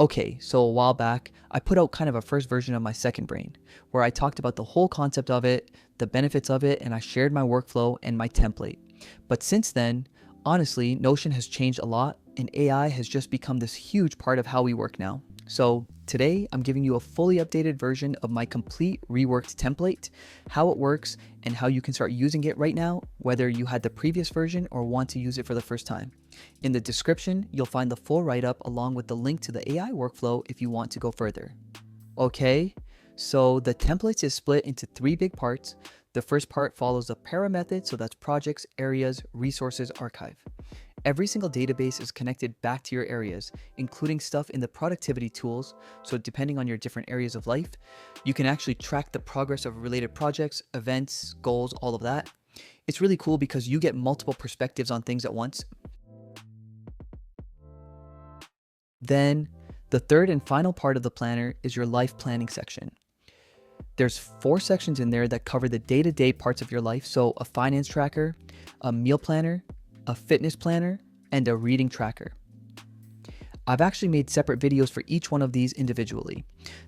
Okay, so a while back, I put out kind of a first version of my second brain, where I talked about the whole concept of it, the benefits of it, and I shared my workflow and my template. But since then, honestly, Notion has changed a lot, and AI has just become this huge part of how we work now. So today, I'm giving you a fully updated version of my complete reworked template, how it works, and how you can start using it right now, whether you had the previous version or want to use it for the first time. In the description, you'll find the full write-up along with the link to the AI workflow if you want to go further. Okay, so the templates is split into three big parts. The first part follows the para method, so that's projects, areas, resources, archive. Every single database is connected back to your areas, including stuff in the productivity tools, so depending on your different areas of life, you can actually track the progress of related projects, events, goals, all of that. It's really cool because you get multiple perspectives on things at once. Then, the third and final part of the planner is your life planning section. There's 4 sections in there that cover the day-to-day parts of your life, so a finance tracker, a meal planner, a fitness planner, and a reading tracker. I've actually made separate videos for each one of these individually.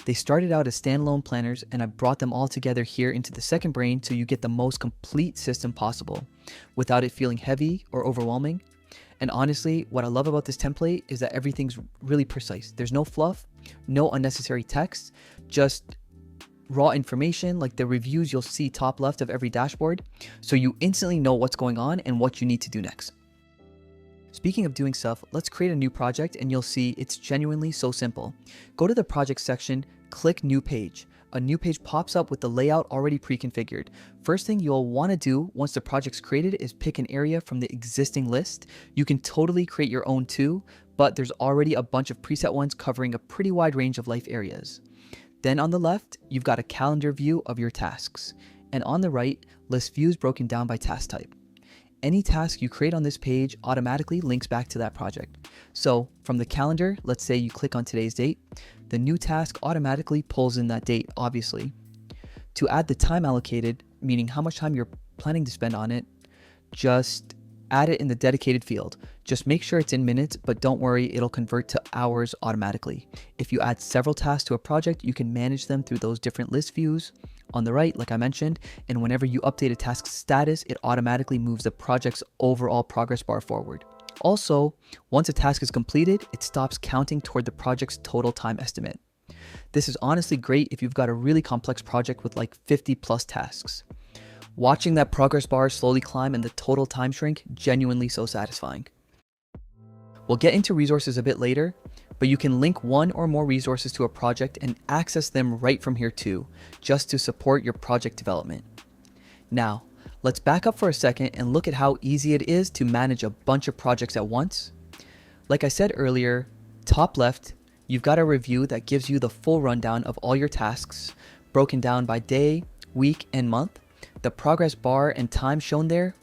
They started out as standalone planners, and I brought them all together here into the second brain so you get the most complete system possible, without it feeling heavy or overwhelming. And honestly, what I love about this template is that everything's really precise. There's no fluff, no unnecessary text, just raw information like the reviews you'll see top left of every dashboard, so you instantly know what's going on and what you need to do next. Speaking of doing stuff, let's create a new project and you'll see it's genuinely so simple. Go to the project section, click new page. A new page pops up with the layout already pre-configured. First thing you'll want to do once the project's created is pick an area from the existing list. You can totally create your own too, but there's already a bunch of preset ones covering a pretty wide range of life areas. Then on the left, you've got a calendar view of your tasks. And on the right, list views broken down by task type. Any task you create on this page automatically links back to that project. So from the calendar, let's say you click on today's date, the new task automatically pulls in that date, obviously. To add the time allocated, meaning how much time you're planning to spend on it, just add it in the dedicated field. Just make sure it's in minutes, but don't worry, it'll convert to hours automatically. If you add several tasks to a project, you can manage them through those different list views on the right, like I mentioned, and whenever you update a task status, it automatically moves the project's overall progress bar forward. Also, once a task is completed, it stops counting toward the project's total time estimate. This is honestly great if you've got a really complex project with like 50 plus tasks. Watching that progress bar slowly climb and the total time shrink, genuinely so satisfying. We'll get into resources a bit later, but you can link one or more resources to a project and access them right from here too, just to support your project development. Now, let's back up for a second and look at how easy it is to manage a bunch of projects at once. Like I said earlier, top left, you've got a review that gives you the full rundown of all your tasks, broken down by day, week, and month. The progress bar and time shown there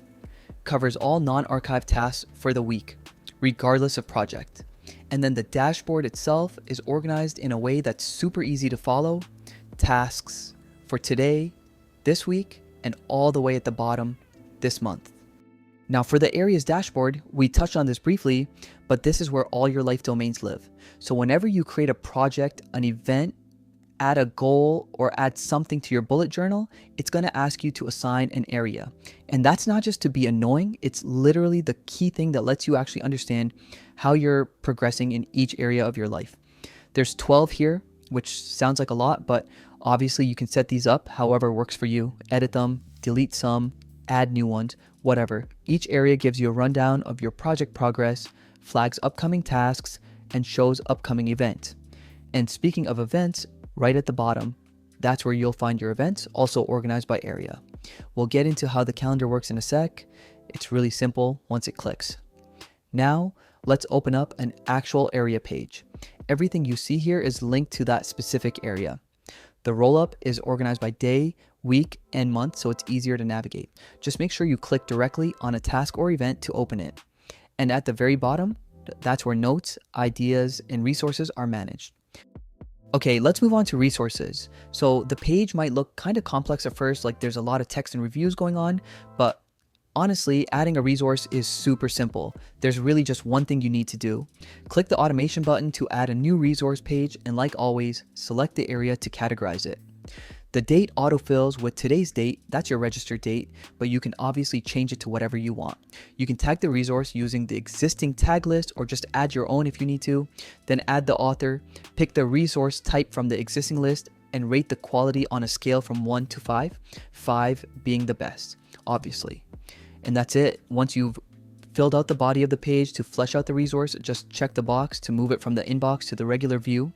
covers all non-archived tasks for the week, regardless of project. And then the dashboard itself is organized in a way that's super easy to follow. Tasks for today, this week, and all the way at the bottom, this month. Now for the areas dashboard, we touched on this briefly, but this is where all your life domains live. So whenever you create a project, an event, add a goal, or add something to your bullet journal, it's going to ask you to assign an area. And that's not just to be annoying, it's literally the key thing that lets you actually understand how you're progressing in each area of your life. There's 12 here, which sounds like a lot, but obviously you can set these up however works for you. Edit them, delete some, add new ones, whatever. Each area gives you a rundown of your project progress, flags upcoming tasks, and shows upcoming events. And speaking of events, right at the bottom, that's where you'll find your events, also organized by area. We'll get into how the calendar works in a sec. It's really simple once it clicks. Now, let's open up an actual area page. Everything you see here is linked to that specific area. The roll-up is organized by day, week, and month, so it's easier to navigate. Just make sure you click directly on a task or event to open it. And at the very bottom, that's where notes, ideas, and resources are managed. Okay, let's move on to resources. So the page might look kind of complex at first, like there's a lot of text and reviews going on, but Honestly, adding a resource is super simple. There's really just one thing you need to do. Click the automation button to add a new resource page, and like always, select the area to categorize it. The date autofills with today's date, that's your registered date, but you can obviously change it to whatever you want. You can tag the resource using the existing tag list or just add your own if you need to, then add the author, pick the resource type from the existing list, and rate the quality on a scale from 1 to 5, 5 being the best, obviously. And that's it. Once you've filled out the body of the page to flesh out the resource, just check the box to move it from the inbox to the regular view.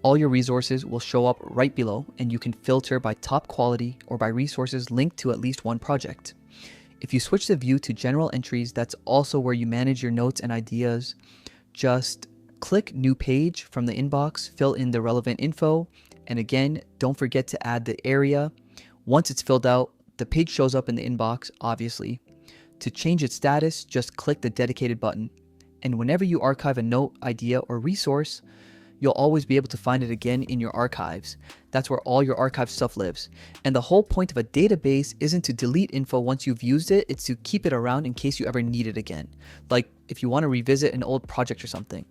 All your resources will show up right below, and you can filter by top quality or by resources linked to at least one project. If you switch the view to general entries, that's also where you manage your notes and ideas. Just click new page from the inbox, fill in the relevant info, and again, don't forget to add the area. Once it's filled out, the page shows up in the inbox, obviously. To change its status, just click the dedicated button. And whenever you archive a note, idea, or resource, you'll always be able to find it again in your archives. That's where all your archive stuff lives. And the whole point of a database isn't to delete info once you've used it, it's to keep it around in case you ever need it again. Like if you want to revisit an old project or something.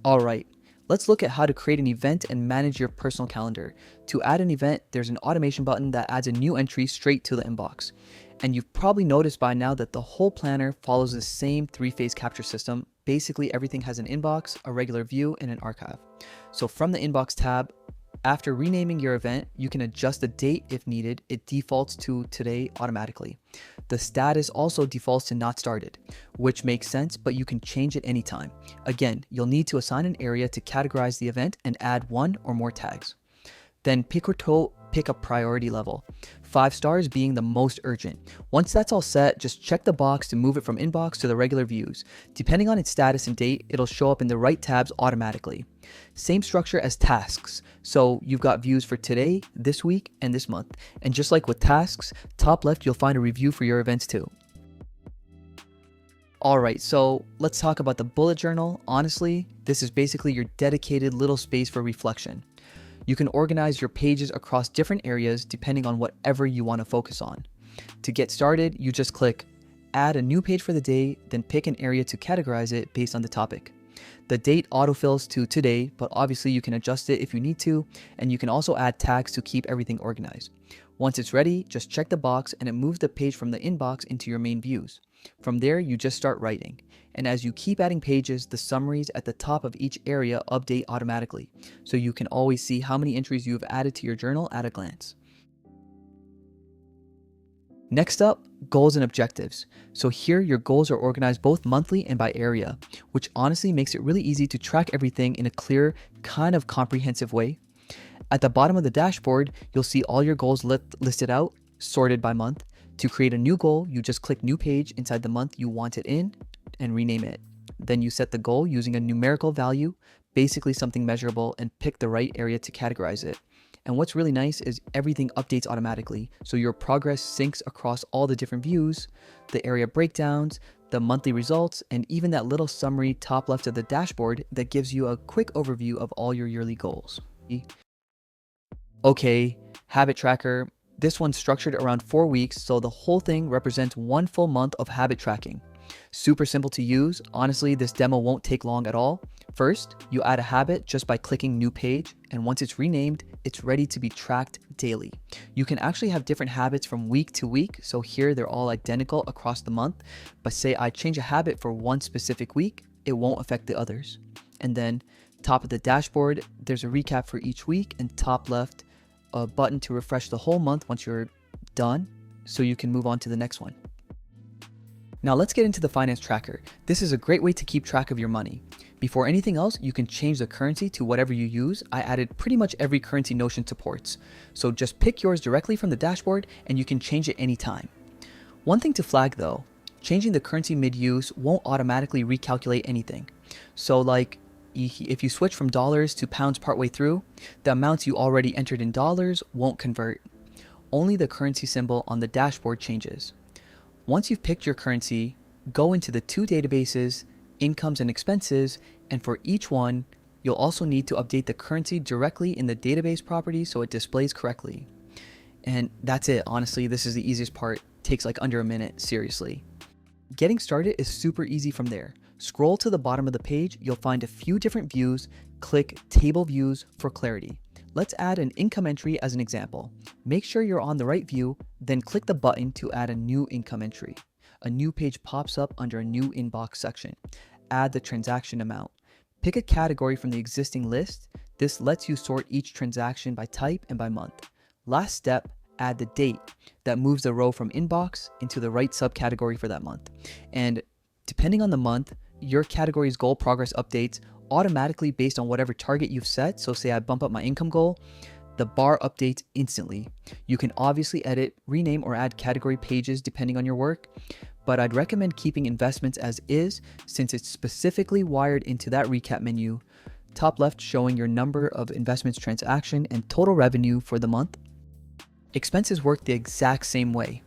Alright, let's look at how to create an event and manage your personal calendar. To add an event, there's an automation button that adds a new entry straight to the inbox. And you've probably noticed by now that the whole planner follows the same three-phase capture system. Basically, everything has an inbox, a regular view, and an archive. So from the inbox tab, after renaming your event, you can adjust the date if needed. It defaults to today automatically. The status also defaults to not started, which makes sense, but you can change it anytime. Again, you'll need to assign an area to categorize the event and add one or more tags. Then pick a priority level, 5 stars being the most urgent. Once that's all set, just check the box to move it from inbox to the regular views. Depending on its status and date, it'll show up in the right tabs automatically. Same structure as tasks. So you've got views for today, this week, and this month. And just like with tasks, top left you'll find a review for your events too. Alright, so let's talk about the bullet journal. Honestly, this is basically your dedicated little space for reflection. You can organize your pages across different areas depending on whatever you want to focus on. To get started, you just click add a new page for the day, then pick an area to categorize it based on the topic. The date autofills to today, but obviously you can adjust it if you need to, and you can also add tags to keep everything organized. Once it's ready, just check the box and it moves the page from the inbox into your main views. From there, you just start writing. And as you keep adding pages, the summaries at the top of each area update automatically, so you can always see how many entries you have added to your journal at a glance. Next up, goals and objectives. So here your goals are organized both monthly and by area, which honestly makes it really easy to track everything in a clear, kind of comprehensive way. At the bottom of the dashboard, you'll see all your goals listed out, sorted by month. To create a new goal, you just click new page inside the month you want it in and rename it. Then you set the goal using a numerical value, basically something measurable, and pick the right area to categorize it. And what's really nice is everything updates automatically, so your progress syncs across all the different views, the area breakdowns, the monthly results, and even that little summary top left of the dashboard that gives you a quick overview of all your yearly goals. Okay, habit tracker. This one's structured around 4 weeks, so the whole thing represents 1 full month of habit tracking. Super simple to use. Honestly, this demo won't take long at all. First, you add a habit just by clicking new page, and once it's renamed, it's ready to be tracked daily. You can actually have different habits from week to week, so here they're all identical across the month, but say I change a habit for one specific week, it won't affect the others. And then top of the dashboard, there's a recap for each week, and top left, a button to refresh the whole month once you're done, so you can move on to the next one. Now let's get into the finance tracker. This is a great way to keep track of your money. Before anything else, you can change the currency to whatever you use. I added pretty much every currency Notion supports. So just pick yours directly from the dashboard and you can change it anytime. One thing to flag though, changing the currency mid-use won't automatically recalculate anything. So like, if you switch from dollars to pounds partway through, the amounts you already entered in dollars won't convert. Only the currency symbol on the dashboard changes. Once you've picked your currency, go into the 2 databases, incomes and expenses, and for each one, you'll also need to update the currency directly in the database property so it displays correctly. And that's it, honestly, this is the easiest part. takes like under a minute, seriously. Getting started is super easy from there. Scroll to the bottom of the page, you'll find a few different views. Click Table Views for clarity. Let's add an income entry as an example. Make sure you're on the right view, then click the button to add a new income entry. A new page pops up under a new inbox section. Add the transaction amount. Pick a category from the existing list. This lets you sort each transaction by type and by month. Last step, add the date. That moves the row from inbox into the right subcategory for that month. And depending on the month, your category's goal progress updates automatically based on whatever target you've set. So say I bump up my income goal, the bar updates instantly. You can obviously edit, rename, or add category pages depending on your work, but I'd recommend keeping investments as is since it's specifically wired into that recap menu. Top left showing your number of investments transaction and total revenue for the month. Expenses work the exact same way.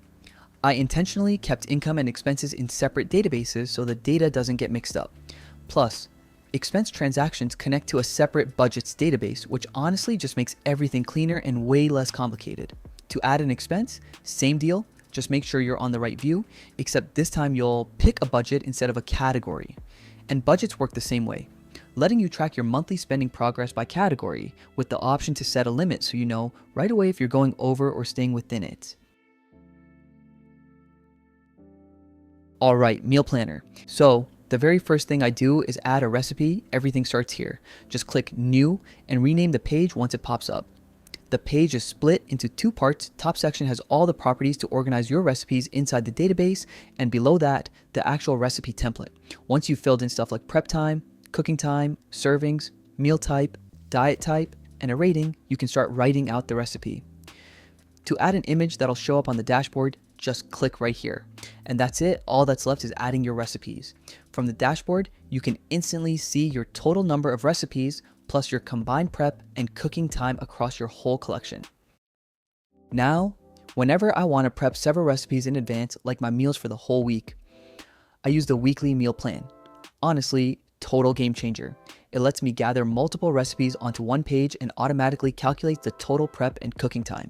I intentionally kept income and expenses in separate databases so the data doesn't get mixed up. Plus, expense transactions connect to a separate budgets database, which honestly just makes everything cleaner and way less complicated. To add an expense, same deal, just make sure you're on the right view, except this time you'll pick a budget instead of a category. And budgets work the same way, letting you track your monthly spending progress by category with the option to set a limit so you know right away if you're going over or staying within it. All right, meal planner. So the very first thing I do is add a recipe. Everything starts here. Just click New and rename the page once it pops up. The page is split into two parts. Top section has all the properties to organize your recipes inside the database, and below that, the actual recipe template. Once you've filled in stuff like prep time, cooking time, servings, meal type, diet type, and a rating, you can start writing out the recipe. To add an image that'll show up on the dashboard, just click right here. And that's it. All that's left is adding your recipes. From the dashboard, you can instantly see your total number of recipes plus your combined prep and cooking time across your whole collection. Now, whenever I want to prep several recipes in advance, like my meals for the whole week, I use the weekly meal plan. Honestly, total game changer. It lets me gather multiple recipes onto one page and automatically calculates the total prep and cooking time.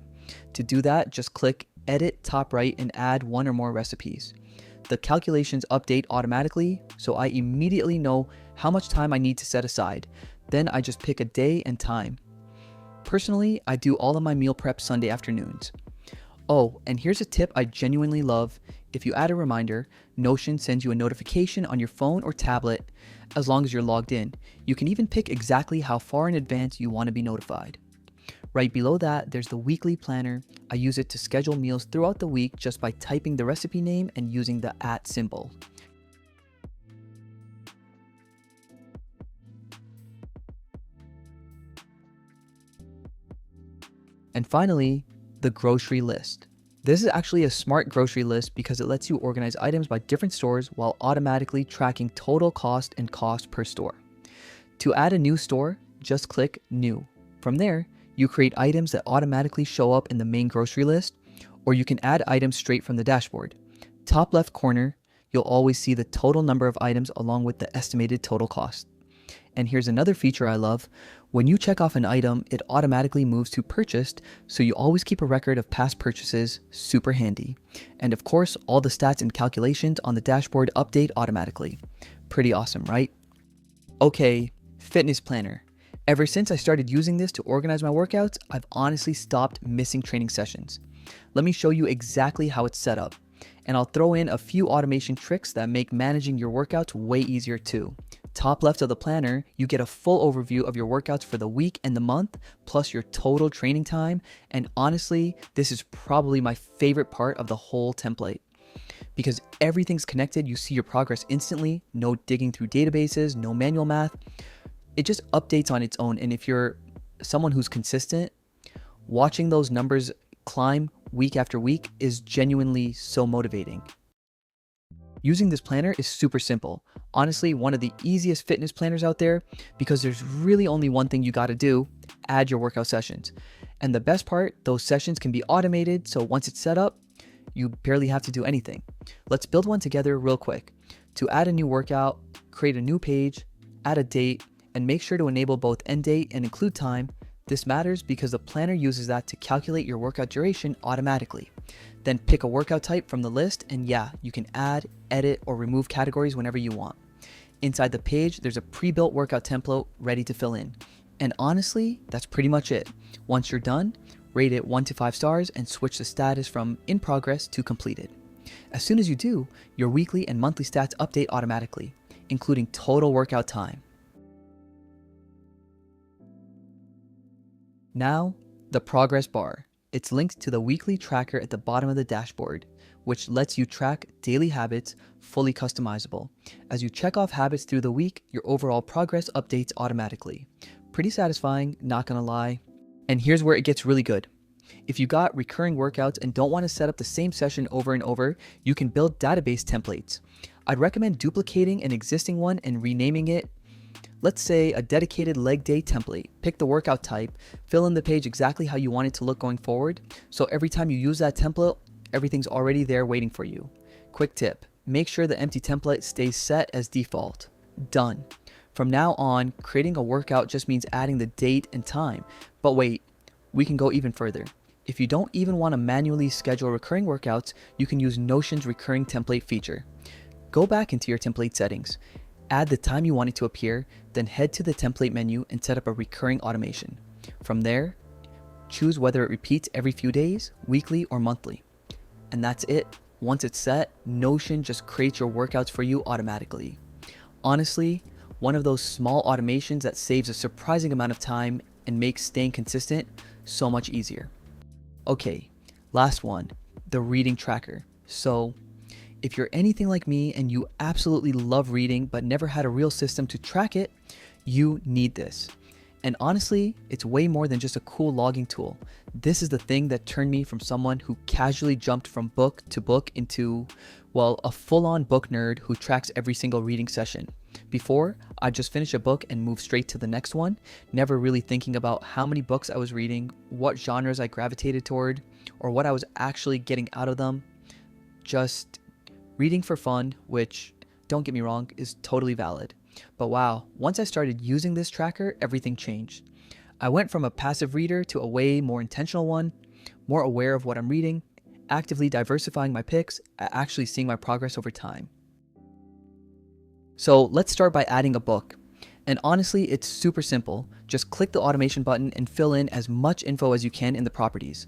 To do that, just click Edit top right and add one or more recipes. The calculations update automatically, so I immediately know how much time I need to set aside. Then I just pick a day and time. Personally, I do all of my meal prep Sunday afternoons. Oh, and here's a tip I genuinely love. If you add a reminder, Notion sends you a notification on your phone or tablet as long as you're logged in. You can even pick exactly how far in advance you want to be notified. Right below that, there's the weekly planner. I use it to schedule meals throughout the week just by typing the recipe name and using the @ symbol. And finally, the grocery list. This is actually a smart grocery list because it lets you organize items by different stores while automatically tracking total cost and cost per store. To add a new store, just click New. From there, you create items that automatically show up in the main grocery list, or you can add items straight from the dashboard. Top left corner, you'll always see the total number of items along with the estimated total cost. And here's another feature I love. When you check off an item, it automatically moves to purchased, so you always keep a record of past purchases. Super handy. And of course, all the stats and calculations on the dashboard update automatically. Pretty awesome, right? Okay, fitness planner. Ever since I started using this to organize my workouts, I've honestly stopped missing training sessions. Let me show you exactly how it's set up. And I'll throw in a few automation tricks that make managing your workouts way easier too. Top left of the planner, you get a full overview of your workouts for the week and the month, plus your total training time. And honestly, this is probably my favorite part of the whole template. Because everything's connected, you see your progress instantly, no digging through databases, no manual math. It just updates on its own. And if you're someone who's consistent, watching those numbers climb week after week is genuinely so motivating. Using this planner is super simple. Honestly, one of the easiest fitness planners out there because there's really only one thing you got to do, add your workout sessions. And the best part, those sessions can be automated, so once it's set up, you barely have to do anything. Let's build one together real quick. To add a new workout, create a new page, add a date, and make sure to enable both end date and include time. This matters because the planner uses that to calculate your workout duration automatically. Then pick a workout type from the list, and yeah, you can add, edit, or remove categories whenever you want. Inside the page, there's a pre-built workout template ready to fill in. And honestly, that's pretty much it. Once you're done, rate it 1 to 5 stars and switch the status from in progress to completed. As soon as you do, your weekly and monthly stats update automatically, including total workout time. Now, the progress bar. It's linked to the weekly tracker at the bottom of the dashboard, which lets you track daily habits, fully customizable. As you check off habits through the week, your overall progress updates automatically. Pretty satisfying, not gonna lie. And here's where it gets really good. If you got recurring workouts and don't want to set up the same session over and over, you can build database templates. I'd recommend duplicating an existing one and renaming it. Let's say a dedicated leg day template. Pick the workout type, fill in the page exactly how you want it to look going forward. So every time you use that template, everything's already there waiting for you. Quick tip, make sure the empty template stays set as default. Done. From now on, creating a workout just means adding the date and time. But wait, we can go even further. If you don't even want to manually schedule recurring workouts, you can use Notion's recurring template feature. Go back into your template settings, add the time you want it to appear, then head to the template menu and set up a recurring automation. From there, choose whether it repeats every few days, weekly, or monthly. And that's it. Once it's set, Notion just creates your workouts for you automatically. Honestly, one of those small automations that saves a surprising amount of time and makes staying consistent so much easier. Okay, last one, the reading tracker. So, if you're anything like me and you absolutely love reading but never had a real system to track it, you need this. And honestly, it's way more than just a cool logging tool. This is the thing that turned me from someone who casually jumped from book to book into, well, a full-on book nerd who tracks every single reading session. Before, I'd just finish a book and move straight to the next one, never really thinking about how many books I was reading, what genres I gravitated toward, or what I was actually getting out of them. Just reading for fun, which, don't get me wrong, is totally valid. But wow, once I started using this tracker, everything changed. I went from a passive reader to a way more intentional one, more aware of what I'm reading, actively diversifying my picks, actually seeing my progress over time. So let's start by adding a book. And honestly, it's super simple. Just click the automation button and fill in as much info as you can in the properties.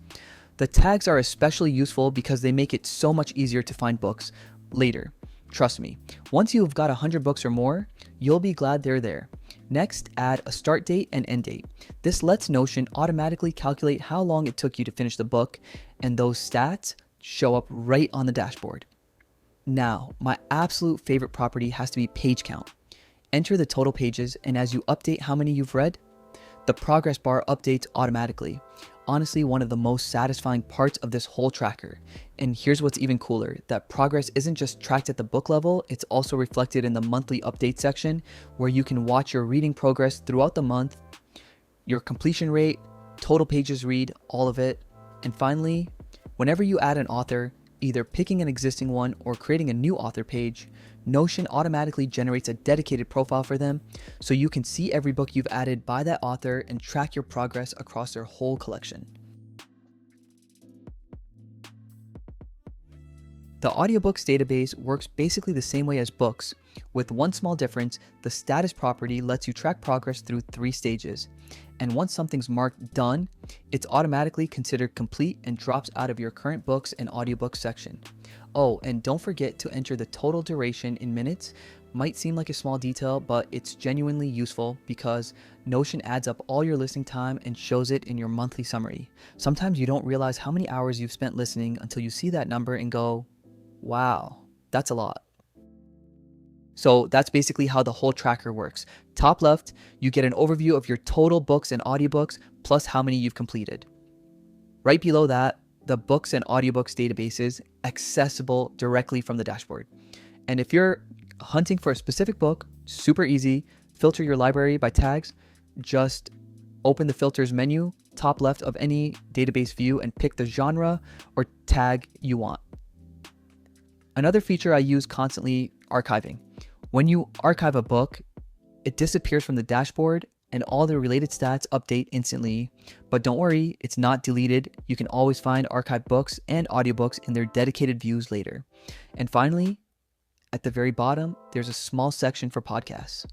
The tags are especially useful because they make it so much easier to find books later. Trust me, once you've got 100 books or more, you'll be glad they're there. Next, add a start date and end date. This lets Notion automatically calculate how long it took you to finish the book, and those stats show up right on the dashboard. Now, my absolute favorite property has to be page count. Enter the total pages, and as you update how many you've read, the progress bar updates automatically. Honestly, one of the most satisfying parts of this whole tracker. And here's what's even cooler, that progress isn't just tracked at the book level, it's also reflected in the monthly update section, where you can watch your reading progress throughout the month, your completion rate, total pages read, all of it. And finally, whenever you add an author, either picking an existing one or creating a new author page, Notion automatically generates a dedicated profile for them, so you can see every book you've added by that author and track your progress across their whole collection. The audiobooks database works basically the same way as books, with one small difference: the status property lets you track progress through 3 stages. And once something's marked done, it's automatically considered complete and drops out of your current books and audiobooks section. Oh, and don't forget to enter the total duration in minutes. Might seem like a small detail, but it's genuinely useful because Notion adds up all your listening time and shows it in your monthly summary. Sometimes you don't realize how many hours you've spent listening until you see that number and go, wow, that's a lot. So that's basically how the whole tracker works. Top left, you get an overview of your total books and audiobooks plus how many you've completed. Right below that, the books and audiobooks databases accessible directly from the dashboard. And if you're hunting for a specific book, super easy, filter your library by tags, just open the filters menu, top left of any database view, and pick the genre or tag you want. Another feature I use constantly, archiving. When you archive a book, it disappears from the dashboard and all the related stats update instantly. But don't worry, it's not deleted. You can always find archived books and audiobooks in their dedicated views later. And finally, at the very bottom, there's a small section for podcasts.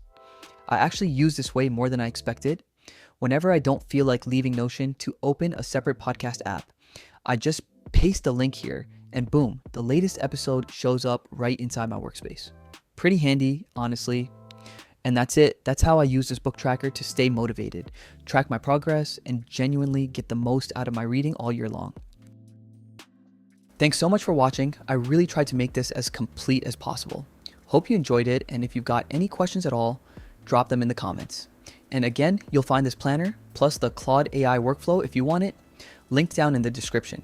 I actually use this way more than I expected. Whenever I don't feel like leaving Notion to open a separate podcast app, I just paste the link here and boom, the latest episode shows up right inside my workspace. Pretty handy, honestly. And that's it. That's how I use this book tracker to stay motivated, track my progress, and genuinely get the most out of my reading all year long. Thanks so much for watching. I really tried to make this as complete as possible. Hope you enjoyed it, and if you've got any questions at all, drop them in the comments. And again, you'll find this planner, plus the Claude AI workflow if you want it, linked down in the description.